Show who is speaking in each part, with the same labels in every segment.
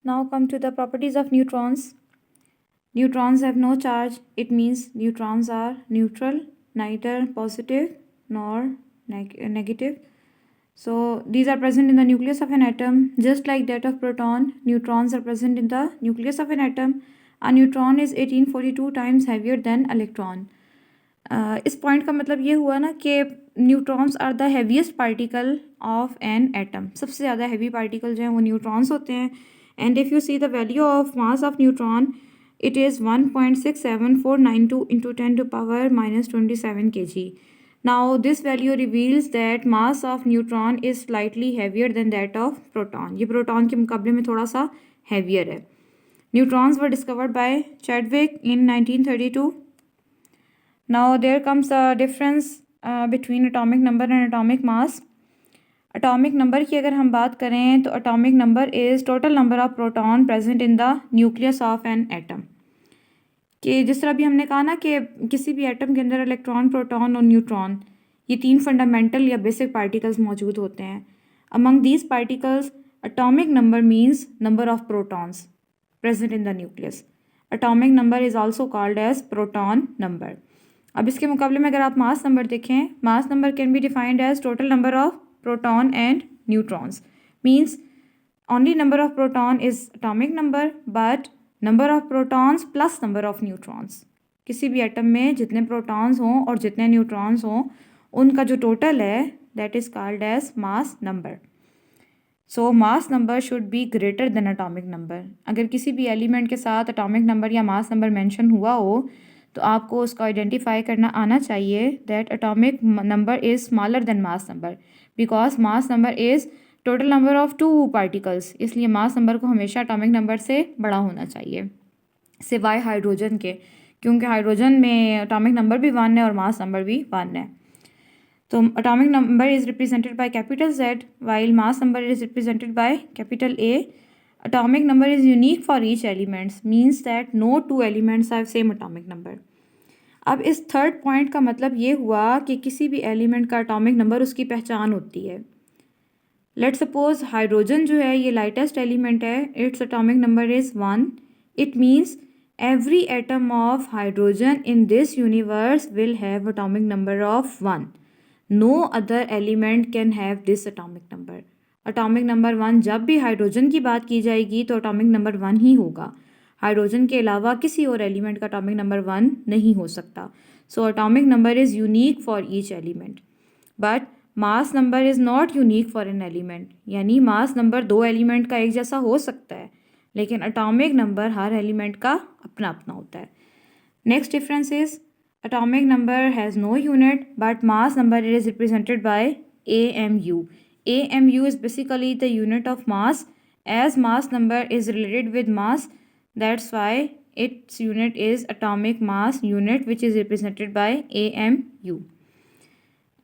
Speaker 1: Now come to the properties of neutrons. Neutrons have no charge. It means neutrons are neutral, neither positive nor negative. So these are present in the nucleus of an atom. Just like that of proton, neutrons are present in the nucleus of an atom. A neutron is 1842 times heavier than electron. इस point का मतलब ये हुआ ना कि neutrons are the heaviest particle of an atom. सबसे ज़्यादा heavy particle जो हैं वो न्यूट्रॉन्स होते हैं. And if you see the value of mass of neutron, it is 1.67492 into 10 to power minus 27 kg. Now this value reveals that mass of neutron is slightly heavier than that of proton. ये proton के मुकाबले में थोड़ा सा heavier है. Neutrons were discovered by Chadwick in 1932. Now there comes a difference between atomic number and atomic mass. Atomic number की अगर हम बात करें तो atomic number is total number of proton present in the nucleus of an atom. कि जिस तरह भी हमने कहा ना कि किसी भी एटम के अंदर इलेक्ट्रॉन, प्रोटॉन और न्यूट्रॉन, ये तीन फंडामेंटल या बेसिक पार्टिकल्स मौजूद होते हैं. Among these particles atomic number means number of protons present in the nucleus. Atomic number is also called as proton number. अब इसके मुकाबले में अगर आप मास नंबर देखें, mass number can be defined as total number of proton and neutrons. Means only number of proton is atomic number but number of protons plus number of neutrons. किसी भी atom में जितने protons हों और जितने neutrons हों उनका जो टोटल है that is called as mass number. So mass number should be greater than atomic number. अगर किसी भी एलिमेंट के साथ atomic number या mass number मेंशन हुआ हो तो आपको उसको आइडेंटिफाई करना आना चाहिए that atomic number is smaller than mass number because mass number is total number of two particles. इसलिए मास नंबर को हमेशा एटॉमिक नंबर से बड़ा होना चाहिए सिवाय हाइड्रोजन के, क्योंकि हाइड्रोजन में एटॉमिक नंबर भी 1 है और मास नंबर भी 1 है. तो atomic number is represented by capital Z while mass number is represented by capital A. Atomic number is unique for each elements means that no two elements have same atomic number. अब इस third point का मतलब ये हुआ कि किसी भी element का एटॉमिक नंबर उसकी पहचान होती है. लेट सपोज हाइड्रोजन जो है ये लाइटेस्ट एलिमेंट है, its atomic number is 1. It means every atom of hydrogen in this universe will have atomic number of 1. No other element can have this atomic number. Atomic number 1 जब भी hydrogen की बात की जाएगी तो atomic number 1 ही होगा. Hydrogen के अलावा किसी और एलिमेंट का एटॉमिक नंबर 1 नहीं हो सकता. So atomic number is unique for each element but mass number is not unique for an element. यानी मास नंबर दो एलिमेंट का एक जैसा हो सकता है लेकिन एटॉमिक नंबर हर एलिमेंट का अपना अपना होता है. Next difference is atomic number has no unit but mass number is represented by AMU. AMU is basically the unit of mass. As mass number is related with mass, that's why its unit is atomic mass unit which is represented by AMU.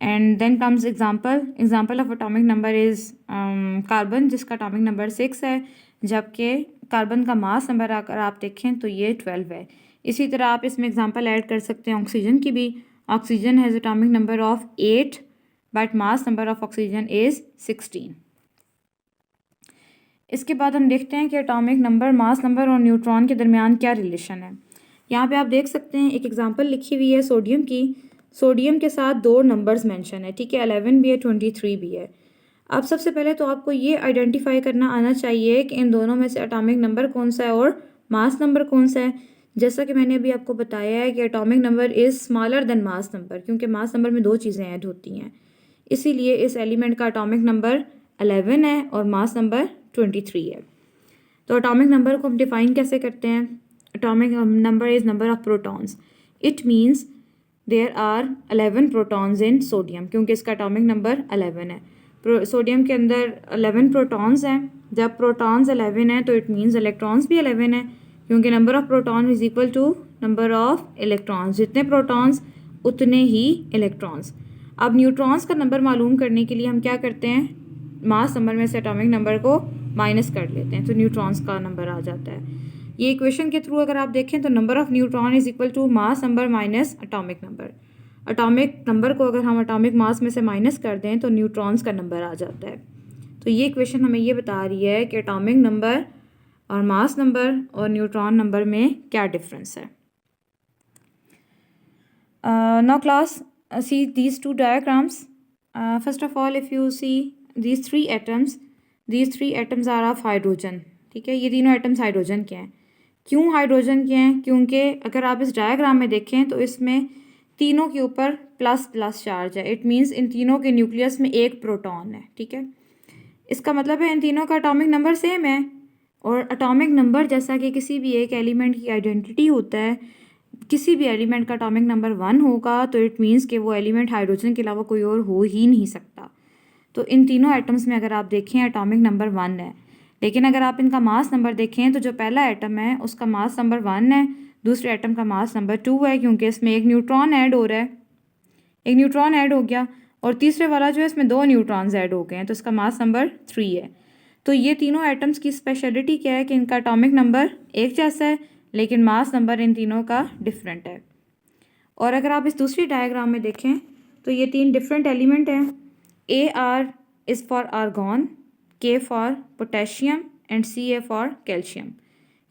Speaker 1: And then comes example of atomic number is carbon जिसका atomic number 6 है, जबकि carbon का mass number अगर आप देखें तो ये 12 है. इसी तरह आप इसमें एग्जांपल ऐड कर सकते हैं ऑक्सीजन की भी. Oxygen has atomic number of 8 but mass number of oxygen is 16. इसके बाद हम देखते हैं कि एटॉमिक नंबर, मास नंबर और न्यूट्रॉन के दरमियान क्या रिलेशन है. यहाँ पे आप देख सकते हैं एक एग्जांपल लिखी हुई है सोडियम की. सोडियम के साथ दो नंबर्स मेंशन है, ठीक है, 11 भी है 23 भी है. अब सबसे पहले तो आपको ये आइडेंटिफाई करना आना चाहिए कि इन दोनों में से एटॉमिक नंबर कौन सा है और मास नंबर कौन सा है. जैसा कि मैंने अभी आपको बताया है कि atomic number is smaller then mass number, क्योंकि मास नंबर में दो चीज़ें ऐड होती हैं. इसीलिए इस एलिमेंट का एटॉमिक नंबर 11 है और मास नंबर 23 है. तो एटॉमिक नंबर को हम डिफ़ाइन कैसे करते हैं. Atomic number is number of protons. It means there are 11 protons in sodium, क्योंकि इसका एटॉमिक नंबर 11 है. सोडियम के अंदर 11 प्रोटॉन्स हैं. जब प्रोटॉन्स 11 हैं तो इट मीन्स इलेक्ट्रॉन्स भी 11 है, क्योंकि number of proton is equal to number of electrons. जितने प्रोटॉन्स उतने ही इलेक्ट्रॉन्स. अब न्यूट्रॉन्स का नंबर मालूम करने के लिए हम क्या करते हैं, मास नंबर में से एटॉमिक नंबर को माइनस कर लेते हैं तो न्यूट्रॉन्स का नंबर आ जाता है. ये इक्वेशन के थ्रू अगर आप देखें तो number of neutron is equal to mass number minus atomic number. Atomic number को अगर हम एटॉमिक मास में से माइनस कर दें तो न्यूट्रॉन्स का नंबर आ जाता है. तो ये इक्वेशन हमें ये बता रही है कि एटॉमिक नंबर और मास नंबर और न्यूट्रॉन नंबर में क्या डिफरेंस है. Now class, see these two diagrams. First of all, if you see these three atoms are of hydrogen. ठीक है, ये तीनों एटम्स हाइड्रोजन के हैं. क्यों हाइड्रोजन के हैं? क्योंकि अगर आप इस डायग्राम में देखें तो इसमें तीनों के ऊपर प्लस प्लस चार्ज है. इट मीन्स इन तीनों के न्यूक्लियस में एक प्रोटॉन है. ठीक है, इसका मतलब है इन तीनों का एटॉमिक नंबर सेम है. और एटॉमिक नंबर जैसा कि किसी भी एक एलिमेंट की आइडेंटिटी होता है, किसी भी एलिमेंट का एटॉमिक नंबर 1 होगा तो इट मीन्स कि वो एलिमेंट हाइड्रोजन के अलावा कोई और हो ही नहीं सकता. तो इन तीनों एटम्स में अगर आप देखें एटॉमिक नंबर 1 है, लेकिन अगर आप इनका मास नंबर देखें तो जो पहला एटम है उसका मास नंबर 1 है, दूसरे एटम का मास नंबर 2 है, क्योंकि इसमें एक न्यूट्रॉन ऐड हो रहा है, एक न्यूट्रॉन ऐड हो गया. और तीसरे वाला जो है इसमें 2 न्यूट्रॉन्स ऐड हो गए हैं, तो इसका मास नंबर 3 है. तो ये तीनों एटम्स की स्पेशलिटी क्या है कि इनका एटॉमिक नंबर एक जैसा है, लेकिन मास नंबर इन तीनों का डिफरेंट है. और अगर आप इस दूसरी डायग्राम में देखें तो ये 3 डिफरेंट एलिमेंट हैं. AR is for argon, K for potassium and Ca for calcium.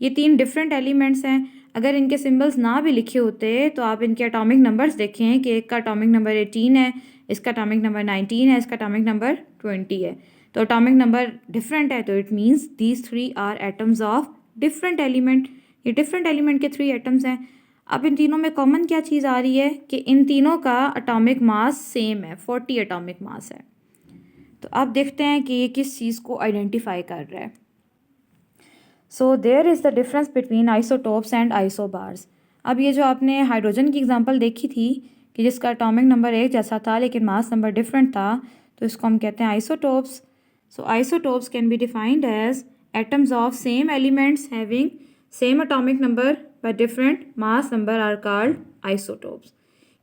Speaker 1: ये 3 डिफरेंट एलिमेंट्स हैं. अगर इनके सिंबल्स ना भी लिखे होते तो आप इनके एटॉमिक नंबर्स देखें कि एक का एटॉमिक नंबर 18 है, इसका एटॉमिक नंबर 19 है, इसका एटॉमिक नंबर 20 है. तो एटॉमिक नंबर डिफरेंट है, तो it means these 3 are atoms of different element. ये डिफरेंट एलिमेंट के 3 एटम्स हैं. अब इन तीनों में कॉमन क्या चीज़ आ रही है कि इन तीनों का एटॉमिक मास सेम है, 40 एटॉमिक मास है. तो अब देखते हैं कि ये किस चीज़ को आइडेंटिफाई कर रहा है. So there is the difference between isotopes and isobars. अब ये जो आपने हाइड्रोजन की एग्जांपल देखी थी कि जिसका एटॉमिक नंबर एक जैसा था लेकिन मास नंबर डिफरेंट था, तो इसको हम कहते हैं isotopes. So isotopes can be defined as atoms of same elements having same atomic number but different mass number are called isotopes.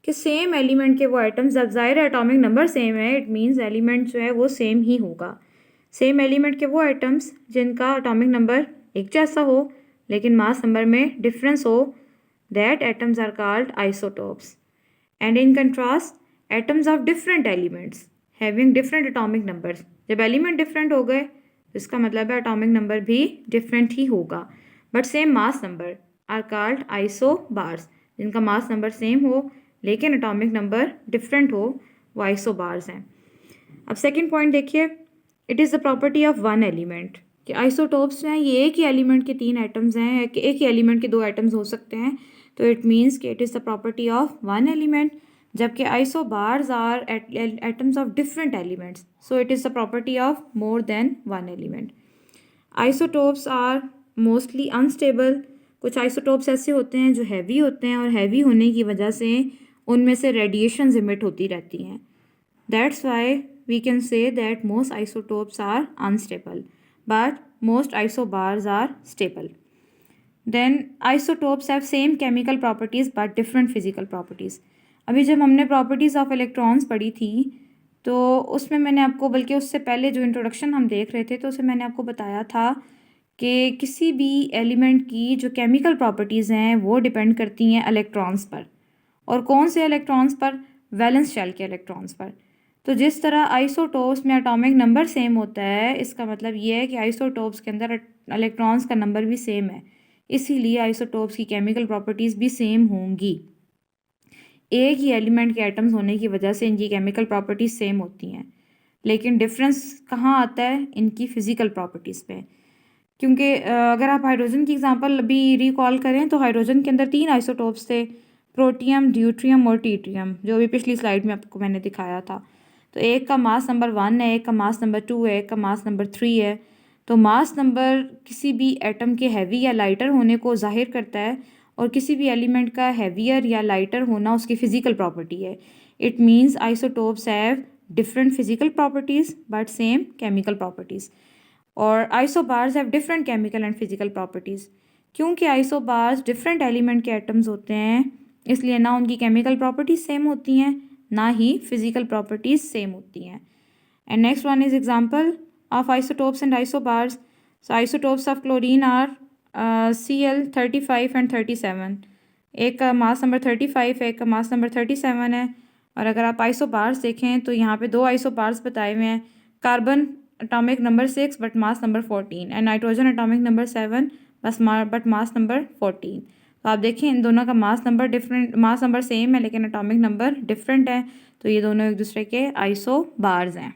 Speaker 1: कि सेम एलिमेंट के वो एटम्स, जब ज़ाहिर एटॉमिक नंबर सेम है इट मीन्स एलिमेंट जो है वो same ही होगा. सेम एलिमेंट के वो एटम्स जिनका एटॉमिक नंबर एक जैसा हो लेकिन मास नंबर में डिफरेंस हो, that atoms are called isotopes. And in contrast atoms of different elements having different atomic numbers, जब एलिमेंट डिफरेंट हो गए तो इसका मतलब है एटॉमिक नंबर भी डिफरेंट ही होगा but same mass number are called isobars. जिनका मास नंबर सेम हो लेकिन एटॉमिक नंबर डिफरेंट हो वो आइसोबार्स हैं. अब सेकंड पॉइंट देखिए, it is the property of one element. कि आइसोटोप्स हैं ये एक ही एलिमेंट के 3 एटम्स हैं, कि एक ही एलिमेंट के 2 एटम्स हो सकते हैं, तो इट मीन्स कि it is the property of one element. जबकि isobars are atoms of different elements, so it is the property of more than one element. Isotopes are mostly unstable. कुछ isotopes ऐसे होते हैं जो हैवी होते हैं और हैवी होने की वजह से उनमें से रेडिएशंस इमिट होती रहती हैं. That's why we can say that most isotopes are unstable but most isobars are stable. Then isotopes have same chemical properties but different physical properties. अभी जब हमने प्रॉपर्टीज़ ऑफ इलेक्ट्रॉन्स पढ़ी थी तो उसमें मैंने आपको, बल्कि उससे पहले जो इंट्रोडक्शन हम देख रहे थे तो उसमें मैंने आपको बताया था कि किसी भी एलिमेंट की जो केमिकल प्रॉपर्टीज़ हैं वो डिपेंड करती हैं इलेक्ट्रॉन्स पर. और कौन से इलेक्ट्रॉन्स पर? वैलेंस शेल के इलेक्ट्रॉन्स पर. तो जिस तरह आइसोटोप्स में एटॉमिक नंबर सेम होता है, इसका मतलब ये है कि आइसोटोप्स के अंदर इलेक्ट्रॉन्स का नंबर भी सेम है, इसीलिए आइसोटोप्स की केमिकल प्रॉपर्टीज़ भी सेम होंगी. एक ही एलिमेंट के एटम्स होने की वजह से इनकी केमिकल प्रॉपर्टीज़ सेम होती हैं, लेकिन डिफरेंस कहाँ आता है? इनकी फ़िज़िकल प्रॉपर्टीज़ पे. क्योंकि अगर आप हाइड्रोजन की एग्जांपल अभी रिकॉल करें तो हाइड्रोजन के अंदर 3 आइसोटोप्स थे, प्रोटियम, ड्यूट्रियम और टीट्रियम, जो भी पिछली स्लाइड में आपको मैंने दिखाया था. तो एक का मास नंबर 1 है, एक का मास नंबर 2 है, एक का मास नंबर 3 है. तो मास नंबर किसी भी एटम के हैवी या लाइटर होने को जाहिर करता है और किसी भी एलिमेंट का हैवियर या लाइटर होना उसकी फ़िज़िकल प्रॉपर्टी है. It means isotopes have different physical properties but same chemical properties. और isobars have different chemical and physical properties. क्योंकि आइसोबार्स डिफरेंट एलिमेंट के एटम्स होते हैं, इसलिए ना उनकी केमिकल प्रॉपर्टीज़ सेम होती हैं ना ही फिजिकल प्रॉपर्टीज़ सेम होती हैं. And next one is example of isotopes and isobars. So isotopes of chlorine are Cl35 and 37. एक का मास नंबर 35 है, एक का मास नंबर 37 है. और अगर आप आइसोबार्स देखें तो यहाँ पे 2 आइसोबार्स बताए हुए हैं. Carbon atomic number 6 but mass number 14 and nitrogen atomic number 7 but mass number 14। तो आप देखें इन दोनों का मास नंबर सेम है लेकिन एटॉमिक नंबर डिफरेंट है, तो ये दोनों एक दूसरे के आइसो बार्स हैं।